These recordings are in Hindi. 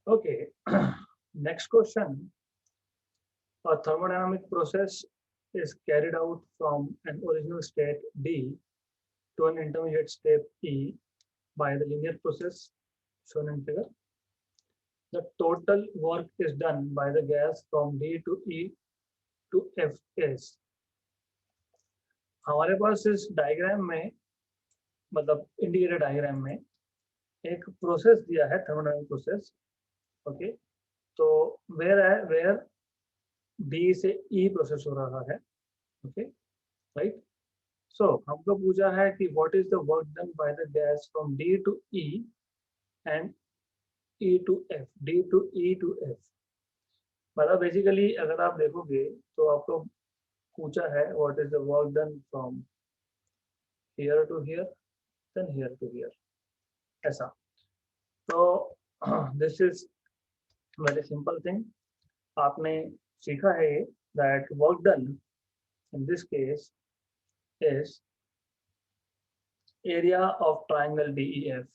Okay. Next question. A thermodynamic process is carried out from an original state D to an intermediate state E by the linear process shown in figure. The total work is done by the gas from D to E to F is. हमारे पास इस डायग्राम में मतलब इंडिकेटर डायग्राम में एक प्रोसेस दिया है थर्मोडायनामिक प्रोसेस. ओके, तो वेयर डी से ई प्रोसेस हो रहा है. Okay, right. सो हमको पूछा है कि what is the work done by the gas from D to E and E to F, D to E to F. मतलब बेसिकली अगर आप देखोगे तो आपको पूछा है what is the work done from here to here then here to here, ऐसा. तो this is very simple thing. आपने सीखा है that work done in this case is area of triangle DEF.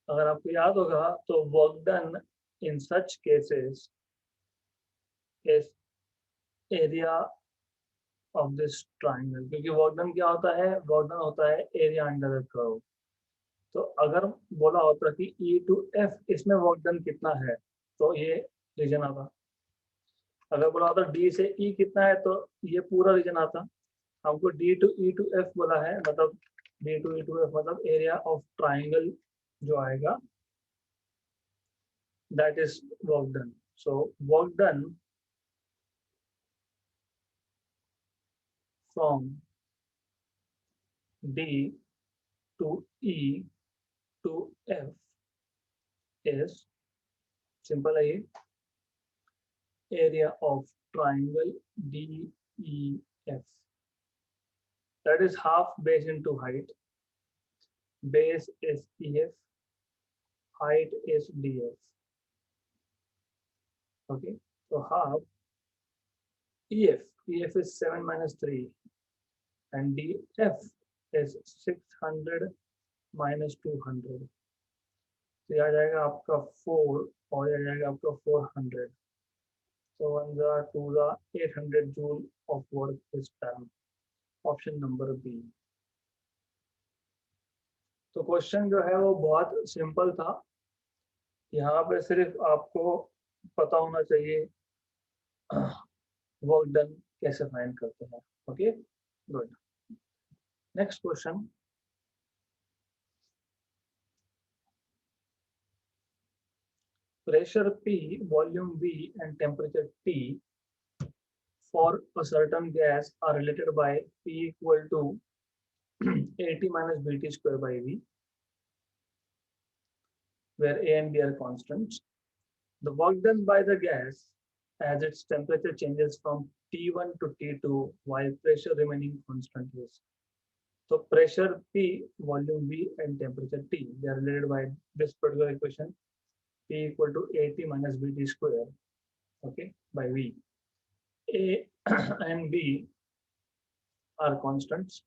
अगर आपको याद होगा तो work done in such cases is area of this triangle, क्योंकि वर्क डन क्या होता है, वर्क डन होता है एरिया अंडर द कर्व. तो अगर बोला होता कि E टू F इसमें वर्क डन कितना है तो ये रीजन आता. अगर बोला होता D से E कितना है तो ये पूरा रीजन आता. हमको D to E to F बोला है, मतलब D to E to F मतलब एरिया ऑफ ट्राइंगल जो आएगा that is work done. So work done from D to E to F is simple area of triangle DEF. That is half base into height. Base is EF, height is DF. Okay, so half EF is 7 minus 3 and DF is 600 minus 200. तो आ जाएगा आपका 4 और आ जाएगा आपका 400. So 1 जा 2 जा 800 joule of work is done. Option number B. तो क्वेश्चन जो है वो बहुत सिंपल था. यहाँ पे सिर्फ आपको पता होना चाहिए वर्क डन कैसे फाइंड करते हैं. Okay, good. Next question. Pressure P, volume V, and temperature T for a certain gas are related by P equal to AT minus BT square by V, where A and B are constants. The work done by the gas as its temperature changes from T1 to T2 while pressure remaining constant is. So pressure P, volume V, and temperature T, they are related by this particular equation, P equal to AT minus BT square, okay, by V. A and B are constants.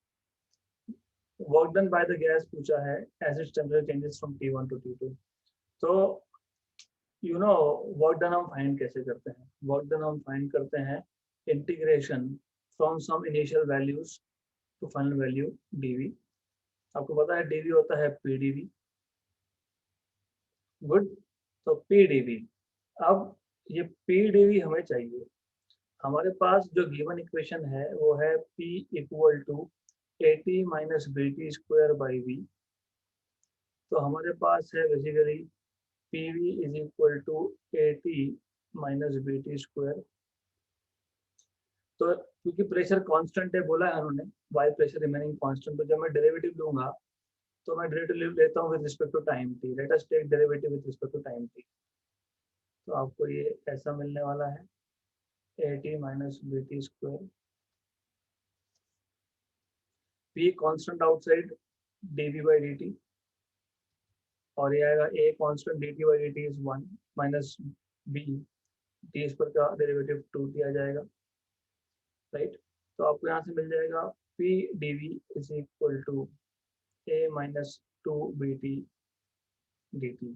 Work done by the gas पूछा है as its temperature changes from T1 to T2. तो you know work done हम find कैसे करते हैं? Work done हम find करते हैं integration from some initial values to final value dV. आपको पता है dV होता है PdV. गुड. तो PdV. अब ये PdV हमें चाहिए. हमारे पास जो गिवन इक्वेशन है वो है P equal to AT minus BT square by V. तो हमारे पास है basically PV is equal to AT minus BT square. तो क्योंकि प्रेशर कांस्टेंट है बोला है उन्होंने, वाई प्रेशर रिमेनिंग कांस्टेंट, तो जब मैं डेरिवेटिव लूंगा तो मैं डेरिवेटिव लेता हूँ with respect to time t. Let us take derivative with respect to time t. तो आपको ये ऐसा मिलने वाला है AT minus BT square. P constant outside dV by dt और ये आएगा A constant dt by dt is 1 minus B t इस पर का डेरिवेटिव 2t आ जाएगा, राइट. तो आपको यहाँ से मिल जाएगा P dV is equal to A minus 2 BT dt.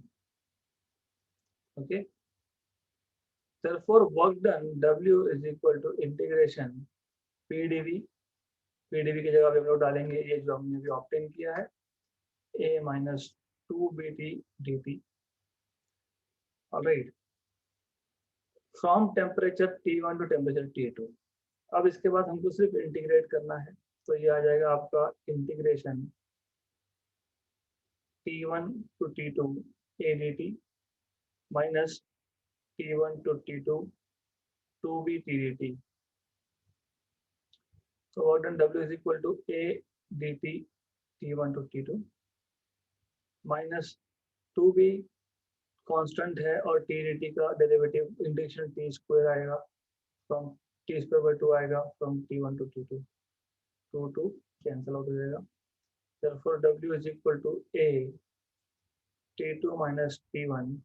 Okay. Therefore, work done W is equal to integration PdV. PdV की जगह पे हम लोग डालेंगे ये जो हमने भी ऑब्टेन किया है A minus 2bt dt. Alright. From temperature T1 to temperature T2. अब इसके बाद हमको सिर्फ इंटीग्रेट करना है, तो ये आ जाएगा आपका integration T1 to T2 A dt minus T1 to T2 2b T dt. So work done W is equal to A dt T1 to T2 minus 2b constant है और टी dt का डेरिवेटिव इंटीग्रेशन टी स्क्वायर आएगा फ्रॉम टी स्क्वायर बाय 2 आएगा from T1 to T2 2 cancel out हो जाएगा. therefore W is equal to A T2 minus T1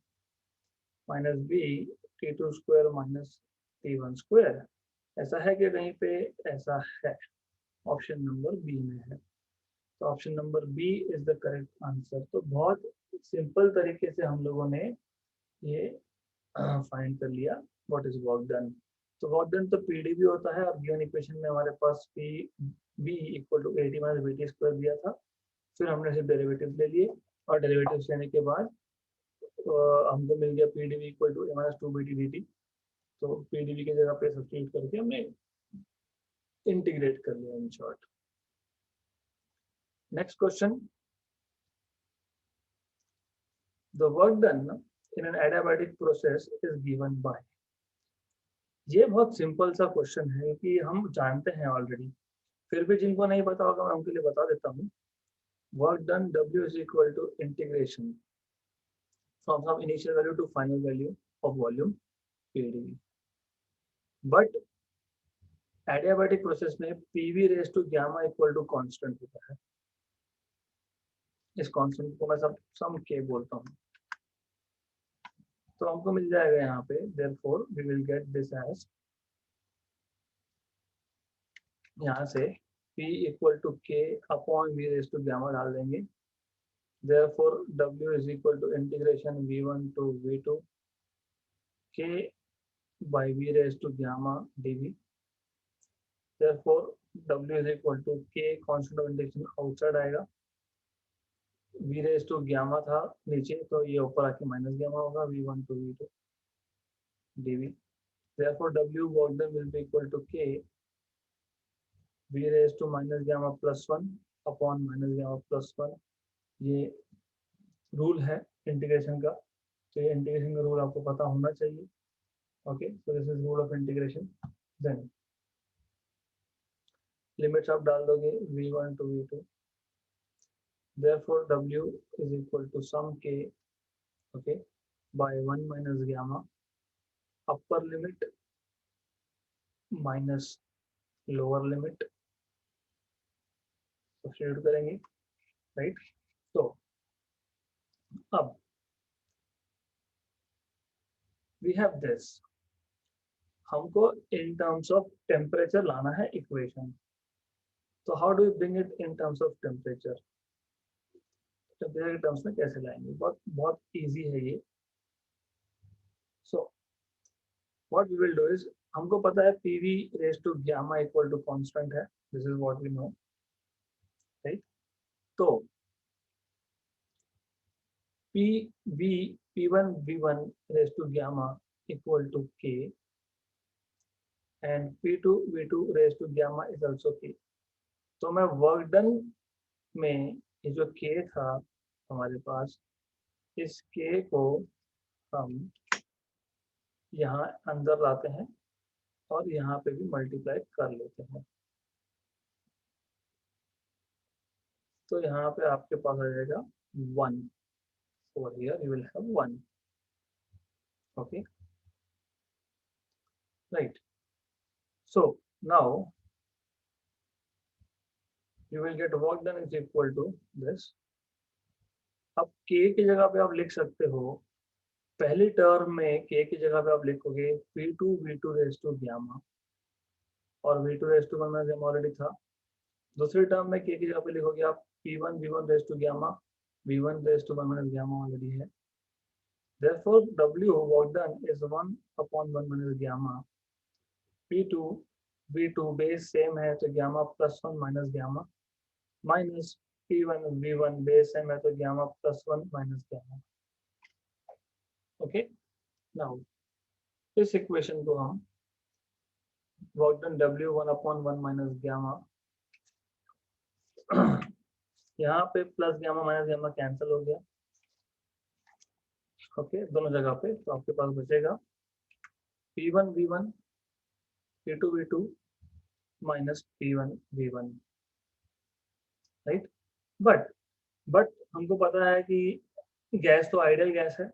minus B T2 square minus T1 square. ऐसा है कि कहीं पे ऐसा है, ऑप्शन नंबर बी में है, तो option number B is the correct answer. तो बहुत सिंपल तरीके से हम लोगों ने ये फाइंड कर लिया व्हाट इज वर्क डन. तो वर्क डन तो पीडीवी होता है और गिवन इक्वेशन में हमारे पास P B equal to A T minus B T square दिया था. फिर हमने सिर्फ डेरिवेटिव ले लिए और डेरिवेटिव लेने के बाद हमको मिल गया PDV equal to A minus 2bt dt. तो पीडीवी की जगह पे सब्स्टिट्यूट करके हमने इंटीग्रेट कर लिया in short. Next question. The work done in an adiabatic process is given by. ये बहुत सिंपल सा क्वेश्चन है कि हम जानते हैं ऑलरेडी, फिर भी जिनको नहीं पता होगा मैं उनके लिए बता देता हूँ. Work done W is equal to integration from some initial value to final value of volume PdV. But adiabatic process में PV raised to gamma equal to constant होता है. इस constant को मैं सम K बोलता हूँ. तो हमको मिल जाएगा यहाँ पे therefore we will get this as, यहाँ से P equal to K upon V raised to gamma डाल देंगे. therefore W is equal to integration V1 to V2 K by V raised to gamma dV. therefore W is equal to K constant of integration outside आएगा, V raised to gamma था नीचे तो ये ऊपर आके माइनस gamma होगा V1 to V2 dV. therefore W work done will be equal to K V raised to minus gamma plus 1 upon minus gamma plus 1. ये रूल है इंटीग्रेशन का, तो ये इंटीग्रेशन का रूल आपको पता होना चाहिए. Okay, so this is rule of integration. Then limits आप डाल दोगे V1 to V2. therefore W is equal to sum K, okay, by 1 minus gamma upper limit minus lower limit. Substitute करेंगे, राइट. तो अब वी हैव दिस, हमको इन टर्म्स ऑफ टेम्परेचर लाना है इक्वेशन. तो how do you bring it in terms of temperature. Temperature के टर्म्स में कैसे लाएंगे, बहुत बहुत इजी है ये. So what we will do is, हमको पता है PV raise to gamma equal to constant है, this is what we know, right. तो P1 V1 raised to gamma equal to K and P2 V2 raised to gamma is also K. तो मैं वर्क डन में ये जो K था हमारे पास, इस K को हम यहाँ अंदर लाते हैं और यहाँ पे भी मल्टीप्लाई कर लेते हैं. तो यहाँ पे आपके पास आ जाएगा 1. over here you will have 1. okay, right. So now you will get work done is equal to this. अब K की जगह पे आप लिख सकते हो, पहली टर्म में K की जगह पे आप लिखोगे P2 V2 raise to gamma और V2 raise to gamma already था. दूसरी टर्म में K की जगह पे लिखोगे आप P1 V1 raise to gamma, V1 raise to gamma already है. Therefore, W work done is 1/1 minus gamma. P2 V2 base same है तो gamma +1 minus gamma minus P1 V1 base same है तो gamma +1 minus gamma. Okay. Now इस इक्वेशन को हम work done W 1/1 minus gamma यहाँ पे plus gamma minus gamma cancel हो गया. ओके दोनों जगह पे तो आपके पास बचेगा P1 V1 P2 V2 minus P1 V1, right. But हमको पता है कि गैस तो आइडियल गैस है,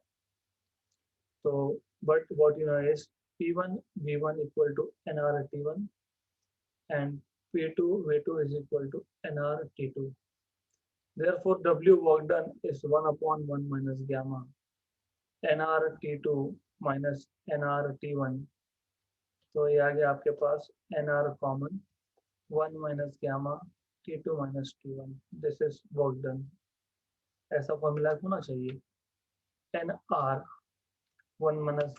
तो but what you know is P1 V1 equal to NR T1 and P2 V2 is equal to NR T2. Therefore, W work done is 1/1 minus gamma NR T2 minus NR T1. तो ये आ गया आपके पास NR common 1 minus gamma T2 minus T1. This is work done. ऐसा फॉर्मूला होना चाहिए NR 1 minus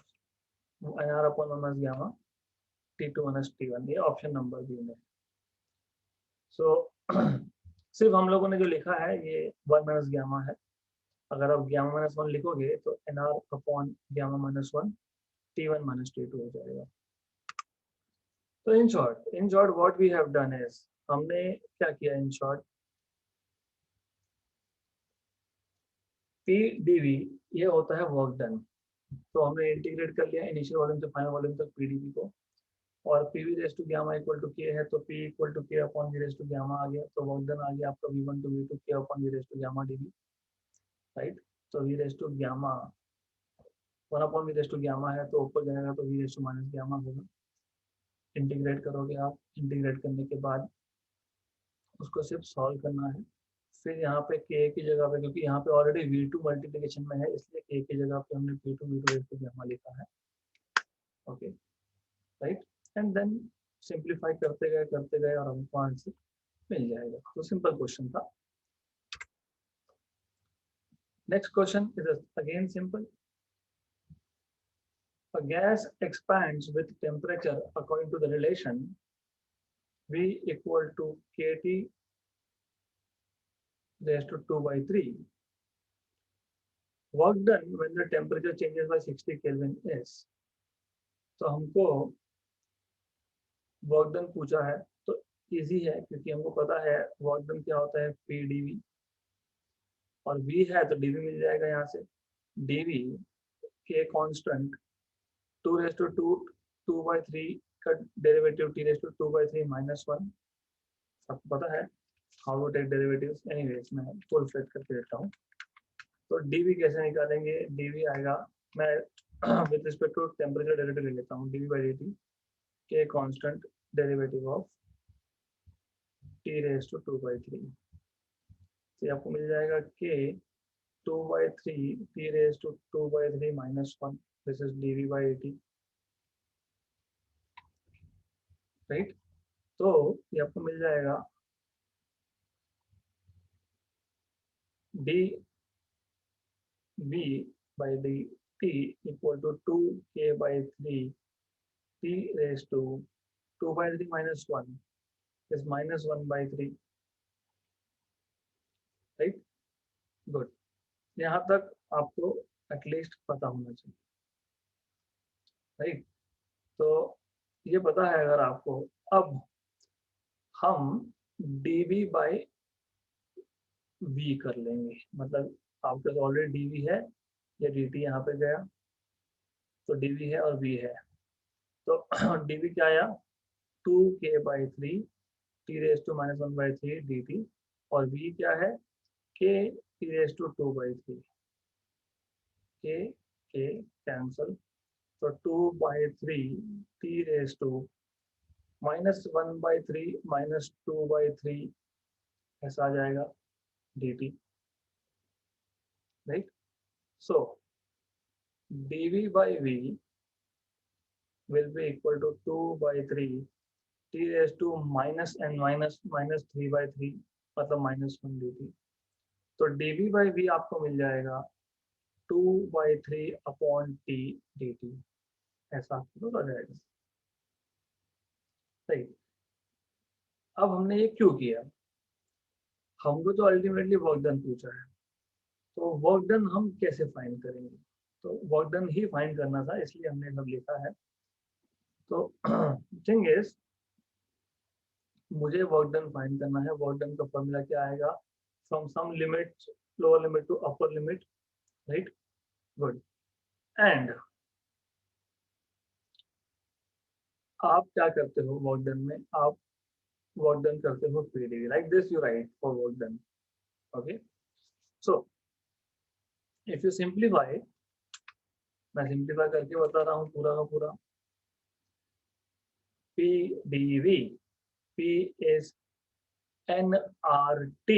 NR upon 1 minus gamma T2 minus T1. ये ऑप्शन नंबर बी में. सो सिर्फ हम लोगों ने जो लिखा है ये 1 minus gamma है. अगर आप gamma minus 1 लिखोगे तो NR upon gamma minus 1 T1 minus T2 हो जाएगा. तो in short what we have done is हमने क्या किया इन शॉर्ट PdV ये होता है वर्क डन. तो हमने इंटीग्रेट कर लिया इनिशियल वॉल्यूम से फाइनल वॉल्यूम तक PdV को, और PV raise to gamma equal to K है तो P equal to K upon V raise to gamma आ गया. तो वर्क डन आ गया आपका V1 to V2 K upon V raise to gamma dV, right. तो V raise to gamma 1 upon V raise to gamma है तो ऊपर जाएगा तो V raise to minus gamma होगा. इंटीग्रेट करोगे आप, इंटीग्रेट करने के बाद उसको सिर्फ सॉल्व करना है. फिर यहाँ पे K की जगह पे, क्योंकि यहाँ पे ऑलरेडी V2 मल्टीप्लिकेशन में है इसलिए K की जगह पे हमने P2 V2 race to gamma लिखा है. Okay right. And then simplify करते गए और हमको आंसर मिल जाएगा. तो सिंपल क्वेश्चन था. Next question is again simple. A gas expands with temperature according to the relation V equal to KT raised to 2/3. Work done when the temperature changes by 60 Kelvin is. तो हमको वर्क डन पूछा है तो इजी है क्योंकि हमको पता है वर्क डन क्या होता है PdV, और V है तो dV मिल जाएगा यहाँ से. dV K कांस्टेंट 2/2 का डेरिवेटिव T/2/3 -1. आपको पता है how to take derivatives. Anyways मैं फुल फ्लेज करके देता हूँ. तो dV कैसे निकालेंगे. dV आएगा, मैं with respect to temperature derivative ले लेता हूँ. dV/dt K constant derivative of T/2/3. तो आपको मिल जाएगा K 2/3 T/2/3 -1. This is dV/dt, right. तो ये आपको मिल जाएगा dV/dt equal to 2K/3 T/2/3 -1 is -1/3, right. Good. यहाँ तक आपको एटलीस्ट पता होना चाहिए, राइट. तो ये पता है अगर आपको. अब हम dV/V कर लेंगे, मतलब आपके पास ऑलरेडी dV है, ये dt यहाँ पे गया तो dV है और V है. तो dV क्या आया 2K/3 T/-1/3 dt, और V क्या है K T/2/3. K कैंसल, तो 2/3 T/-1/3 -2/3 ऐसा आ जाएगा dt, right. So dV/V will be equal to 2/3 T/-3/3 मतलब -1 dt. तो dV/V आपको मिल जाएगा 2/3/t dt, ऐसा आपको तो आ जाएगा। सही। अब हमने ये क्यों किया, हमको तो अल्टीमेटली वर्क डन पूछा है, तो वर्क डन हम कैसे फाइंड करेंगे, तो वर्क डन ही फाइंड करना था, इसलिए हमने सब लिखा है। तो थिंग इज, मुझे वर्क डन फाइंड करना है। वर्क डन का फॉर्मूला क्या आएगा, from some limit lower limit to upper limit, right. Good. And आप क्या करते हो वर्क डन में, आप वर्क डन करते हो PDV, like this you right for work done. Okay, so if you simplify, मैं सिंप्लीफाई करके बता रहा हूँ पूरा का पूरा। PDV, P is nRT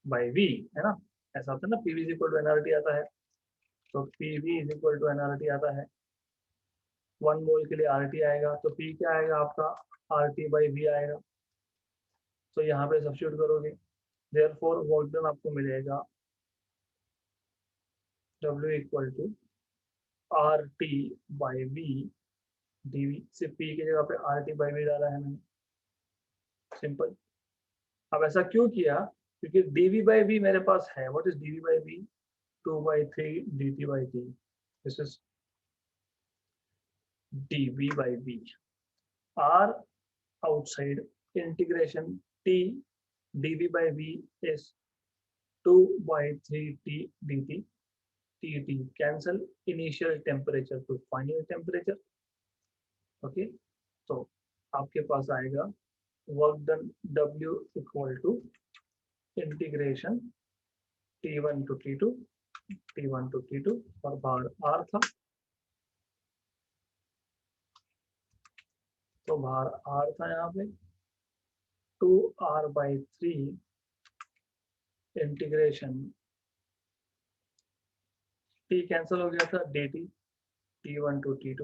by V, है ना, ऐसा होता है ना, PV is equal to nRT आता है, तो PV is equal to nRT आता है। 1 मोल के लिए RT आएगा, तो P क्या आएगा आपका, RT by V आएगा। तो यहाँ पे सब्स्टिट्यूट करोगे, देयरफॉर वर्क डन आपको मिलेगा W equal to RT by V dV, सिर्फ P की जगह पे RT by V डाला है मैंने, सिंपल। अब ऐसा क्यों किया, क्योंकि dV by V मेरे पास है। What is dV by V, 2/3 dt by t, this is dV by V। R outside, integration t dV by V is 2/3 t dt, tt cancel, initial temperature to final temperature। Okay, तो आपके पास आएगा work done W equal to integration T1 to T2, T1 to T2, और बाहर R था, तो बाहर R था यहाँ पे 2R/3 इंटीग्रेशन T कैंसिल हो गया था dt, T1 to T2,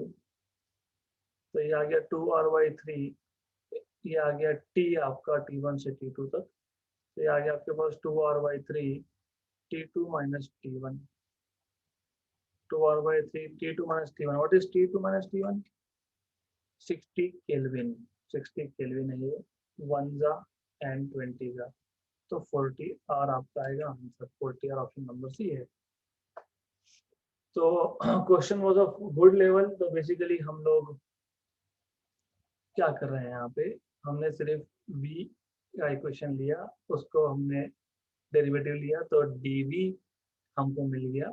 तो ये आ गया 2R/3, ये आ गया T आपका T1 से T2 तक, तो ये आ गया आपके पास 2R/3 T2 minus T1, 2R/3 T2 minus T1, what is T2 minus T1, 60 kelvin, 60 kelvin है ये, 1 जा एंड 20 जा, तो 40 R आपका आएगा answer, 40 R option number C है। तो question was of good level. तो बेसिकली हम लोग क्या कर रहे हैं यहाँ पे, हमने सिर्फ v का इक्वेशन लिया, उसको हमने डेरिवेटिव लिया, तो dv हमको मिल गया,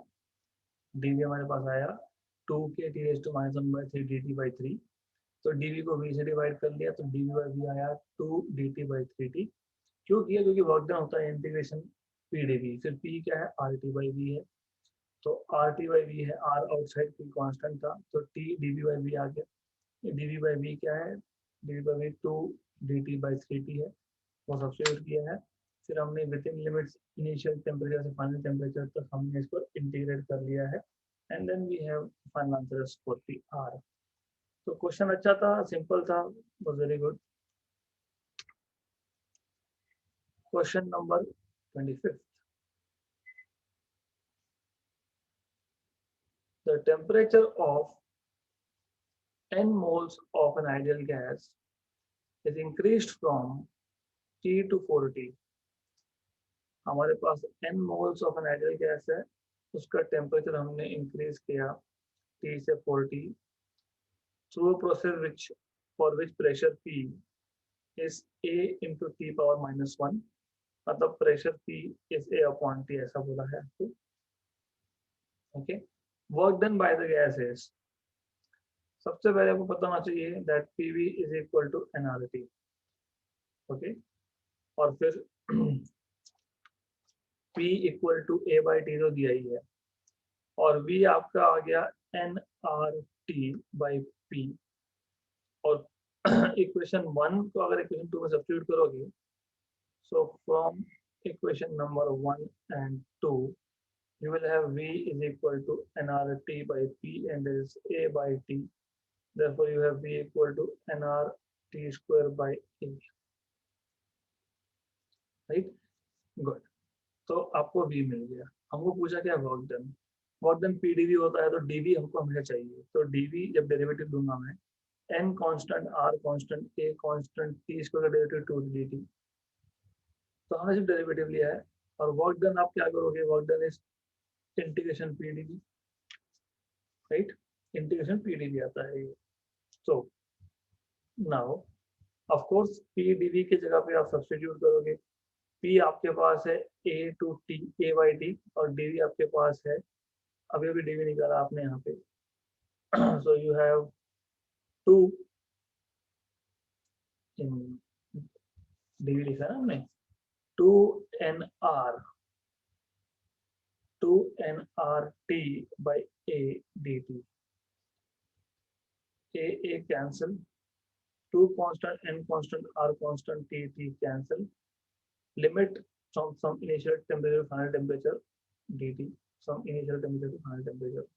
dv हमारे पास आया 2 के t⁻⁻³ dt/3, तो dv को v से डिवाइड कर लिया, तो dv by v आया 2 dt/3t। क्यों किया, क्योंकि वर्क डन होता है इंटीग्रेशन pdv, फिर p क्या है, RT/v है, तो RT/v है, R आउटसाइड की कांस्टेंट था, तो t dv/v आ गया। dv/v क्या है, dv/v 2 dt/3t है, वो सब्स्टिट्यूट किया है। फिर हमने within limits initial temperature से फाइनल टेम्परेचर तक हमने इसको इंटीग्रेट कर लिया है, and then we have final answer is 40 R। तो क्वेश्चन अच्छा था, सिंपल था, was very good. Question number 25, the temperature of n moles of an ideal gas is increased from T to 4T। हमारे पास n moles of an ideal gas है, उसका टेम्परेचर हमने इंक्रीज किया T से 4T through a process which for which pressure P is A into T⁻⁻⁻1, मतलब pressure P is A upon T, ऐसा बोला है आपको। Okay, work done by the gas is, सबसे पहले आपको पता होना चाहिए that PV is equal to nRT। Okay, और फिर P इक्वल टू A/T तो दिया ही है, और V आपका आ गया nRT/P, और इक्वेशन 1 को अगर इक्वेशन 2 में सब्स्टिट्यूट करोगे, so from equation number 1 and 2 you will have V is equal to nRT/P and there is A/T, therefore you have V equal to nRT²/A, right. Good, तो आपको V मिल गया। हमको पूछा क्या, work done, work done PDV होता है तो डीवी हमको हमेशा चाहिए, तो डीवी जब डेरिवेटिव दूंगा मैं, N constant, R constant, A constant, T square का डेरिवेटिव 2 dt, तो हमने सिर्फ डेरिवेटिव लिया है। और वर्क डन आप क्या करोगे, work done is integration PDV, right, integration PDV आता है ये। So now of course PDV की जगह पे आप सब्स्टिट्यूट करोगे, पी आपके पास है A to T, A by T, और डीवी आपके पास है, अभी अभी डीवी निकाला आपने यहाँ पे, so you have 2 in DV लिखा है हमने, 2nr, 2nrt by a dt, a cancel, 2 constant, n constant, r constant, t cancel, limit from some initial temperature to final temperature dt, some initial temperature to final temperature,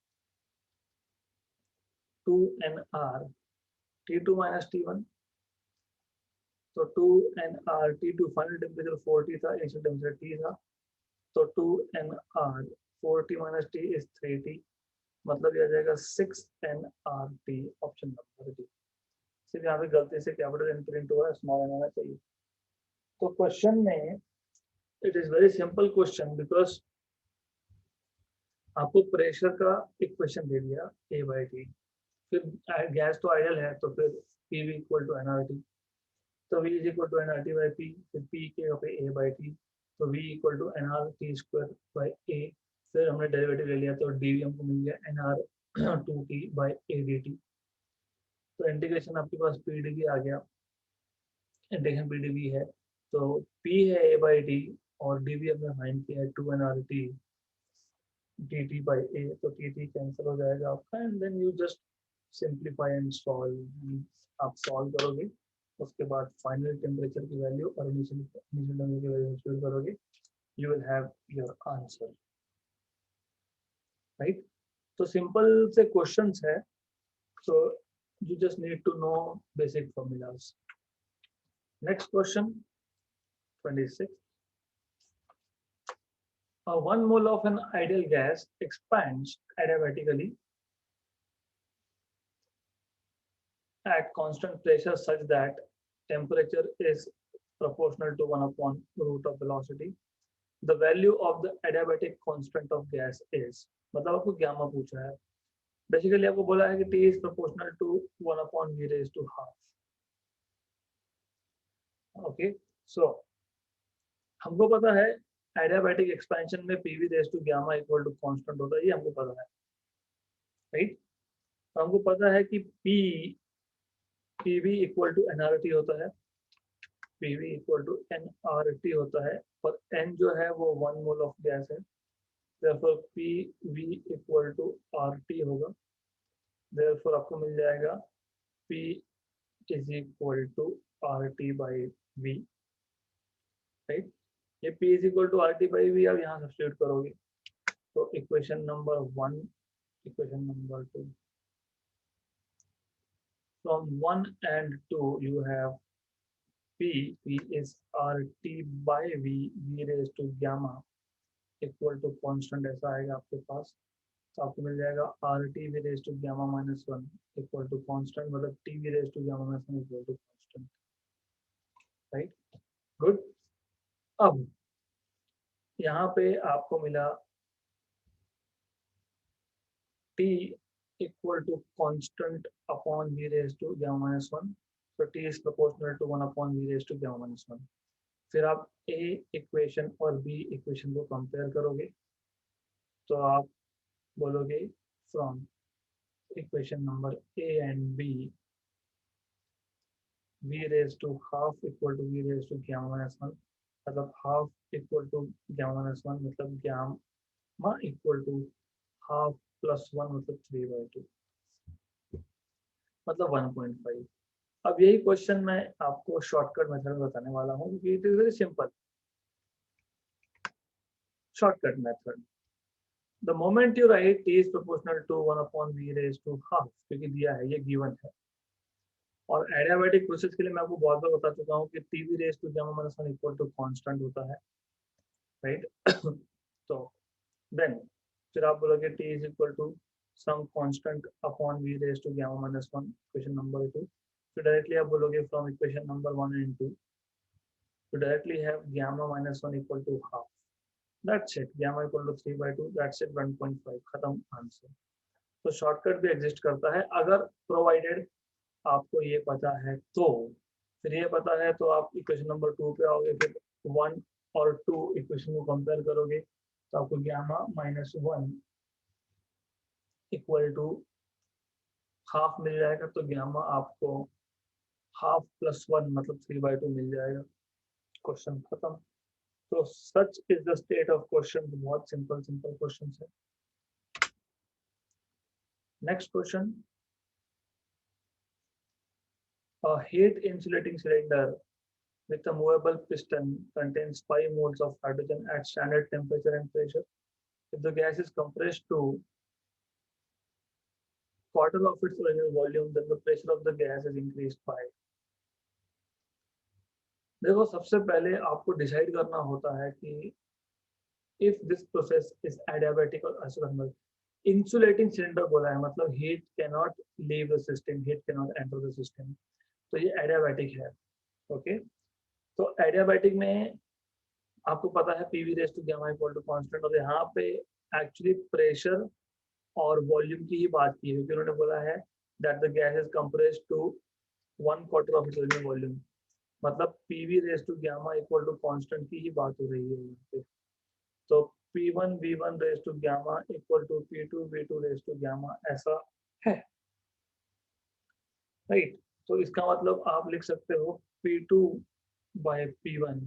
2nr t2 minus t1, तो 2nr t2 final temperature 4t था, initial temperature t था, तो 2nr 4t minus t is 3t, मतलब ये आ जाएगा 6nrt, ऑप्शन नंबर डी। सिर्फ यहाँ पे गलती से कैपिटल एन प्रिंट हुआ है, स्मॉल एन होना चाहिए। तो क्वेश्चन में it is very simple question, because आपको प्रेशर का इक्वेशन दे दिया ए बाई टी, फिर गैस तो आइडियल है, तो फिर P V equal to N R T, तो V is equal to N R T by P, फिर पी के पे ए बाई टी, तो V equal to N R T square by A, फिर हमने डेरिवेटिव ले लिया तो डी वी हमको मिल गया N R 2t by A D T, तो इंटीग्रेशन आपके पास पी डी वी आ गया, इंटीग्रेशन पी डी वी है, तो पी है ए बाई डी और डी वी हमने फाइंड किया है 2nrt dt by a, तो tt कैंसिल हो जाएगा आपका, and then you just simplify and solve, आप सॉल्व करोगे, उसके बाद फाइनल टेम्परेचर की वैल्यू और इनिशियल टेम्परेचर की वैल्यू सब्स्टिट्यूट करोगे, you will have your answer, right. तो सिंपल से क्वेश्चंस है, सो you just need to know basic formulas. Next question, 26. 1 mole of an ideal gas expands adiabatically at constant pressure such that temperature is proportional to 1 upon root of velocity. The value of the adiabatic constant of gas is, मतलब आपको गामा पूछा है, बेसिकली आपको बोला है कि T is proportional to 1 upon v raised to half. Okay, so हमको पता है एडियाबैटिक एक्सपेंशन में P V raise to gamma equal to constant होता है, ये हमको पता है, राइट। तो हमको पता है कि पीवी इक्वल टू एनआरटी होता है, पीवी इक्वल टू एनआरटी होता है, और एन जो है वो 1 मोल ऑफ गैस है, therefore PV equal to RT होगा, देयरफॉर आपको मिल जाएगा P is equal to RT by V, right. ये P is equal to R T by V आप यहाँ सब्स्टिट्यूट करोगे, तो equation number 1, equation number 2, from 1 and 2 you have P is RT by V, V raised to gamma equal to constant, ऐसा आएगा आपके पास, तो आपको मिल जाएगा RT V raised to gamma minus 1 equal to constant, मतलब T V raised to gamma minus 1 equal to constant, right, good। अब यहाँ पे आपको मिला T equal to constant upon V raised to gamma minus 1, so T is proportional to 1 upon V raised to gamma minus 1। फिर आप A इक्वेशन और B इक्वेशन को कंपेयर करोगे, तो आप बोलोगे from equation number A and B V raised to half equal to V raised to gamma minus 1, मतलब half equal to gamma minus 1 मतलब gamma equal to half plus 1 मतलब 3/2, मतलब 1.5। अब यही क्वेश्चन मैं आपको शॉर्टकट मेथड में बताने वाला हूँ, क्योंकि it is very simple. Shortcut method, the moment you write T is proportional to 1 upon V raise to half, क्योंकि दिया है, ये गिवन है, और एडियाबैटिक प्रोसेस के लिए मैं आपको बहुत बार बता चुका हूँ कि TV raise to gamma minus 1 equal to constant होता है, राइट। तो देन फिर आप बोलोगे t is equal to some constant upon v raise to gamma minus 1, equation number 2. फिर डायरेक्टली आप बोलोगे from equation number 1 and 2 to directly have gamma minus 1 equal to half. That's it. Gamma equal to 3 by 2. That's it. 1.5. खत्म आंसर. तो शॉर्टकट भी एग्जिस्ट करता है अगर प्रोवाइडेड आपको ये पता है तो. फिर ये पता है तो आप इक्वेशन नंबर 2 पे आओगे, फिर 1 और 2 इक्वेशन को कंपेयर करोगे तो आपको gamma minus 1 equal to half मिल जाएगा. तो gamma आपको हाफ प्लस 1 मतलब 3 by 2 मिल जाएगा. क्वेश्चन खत्म. तो such is the state of question. बहुत सिंपल सिंपल क्वेश्चन है. Next question. A heat insulating cylinder with a movable piston contains 5 moles of hydrogen at standard temperature and pressure. If the gas is compressed to quarter of its original volume, then the pressure of the gas is increased by. देखो सबसे पहले आपको डिसाइड करना होता है कि if this process is adiabatic और आइसोथर्मल. इंसुलेटिंग सिलेंडर बोला है मतलब heat can not leave the system, heat can not enter the system. तो ये एडियाबैटिक है. ओके. तो एडियाबैटिक में आपको पता है PV raise to gamma equal to constant. और यहाँ पे एक्चुअली प्रेशर और वॉल्यूम की ही बात की है क्योंकि उन्होंने बोला है that the gas is compressed to 1/4 of its original volume. मतलब PV raise to gamma equal to constant की ही बात हो रही है यहाँ पे. तो P1 V1 raise to gamma equal to P2 V2 raise to gamma ऐसा है. राइट. तो इसका मतलब आप लिख सकते हो P2 by P1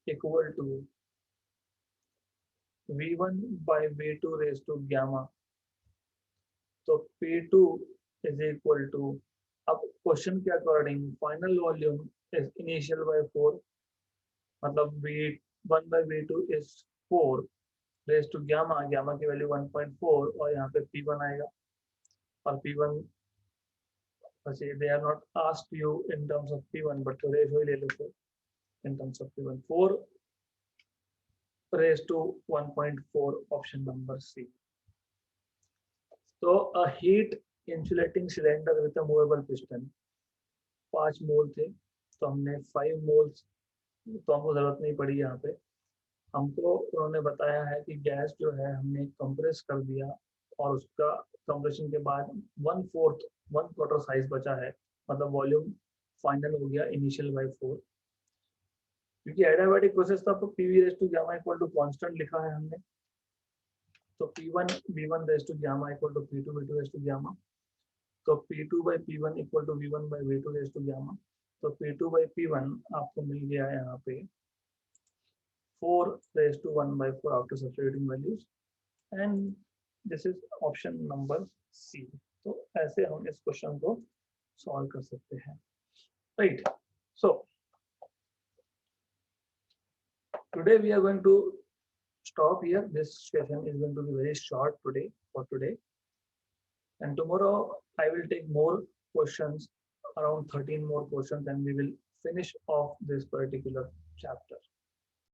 equal to V1 by V2 raise to gamma. तो P2 इज इक्वल टू, अब क्वेश्चन के according final volume is initial by 4 मतलब V1 by V2 इज 4 रेज टू गामा. गामा की वैल्यू 1.4 और यहाँ पे P1 आएगा. और P1 they are not asked you in terms of P1 but raise हो ले लो तो in terms of P1 4 raised to 1.4 option number C. So a heat insulating cylinder with a movable piston 5 मोल थे तो हमने 5 मोल्स तो हमको जरूरत नहीं पड़ी. यहाँ पे हमको उन्होंने बताया है कि गैस जो है हमने कंप्रेस कर दिया और उसका कंप्रेशन के बाद 1/4 साइज बचा है मतलब वॉल्यूम फाइनल हो गया इनिशियल बाय 4. क्योंकि एडियाबैटिक प्रोसेस था तो PV raise to gamma equal to constant लिखा है हमने. तो P1 V1 raise to gamma equal to P2 V2 raise to gamma. तो P2 by P1 equal to V1 by V2 raise to gamma. तो P2 by P1 आपको मिल गया है यहाँ पे 4 raised to 1/4 after substituting values and this is option number C. तो ऐसे हम इस क्वेश्चन को सॉल्व कर सकते हैं. Right. So today we are going to stop here. This session is going to be very short today and tomorrow I will take more questions, around 13 more questions and we will finish off this particular chapter.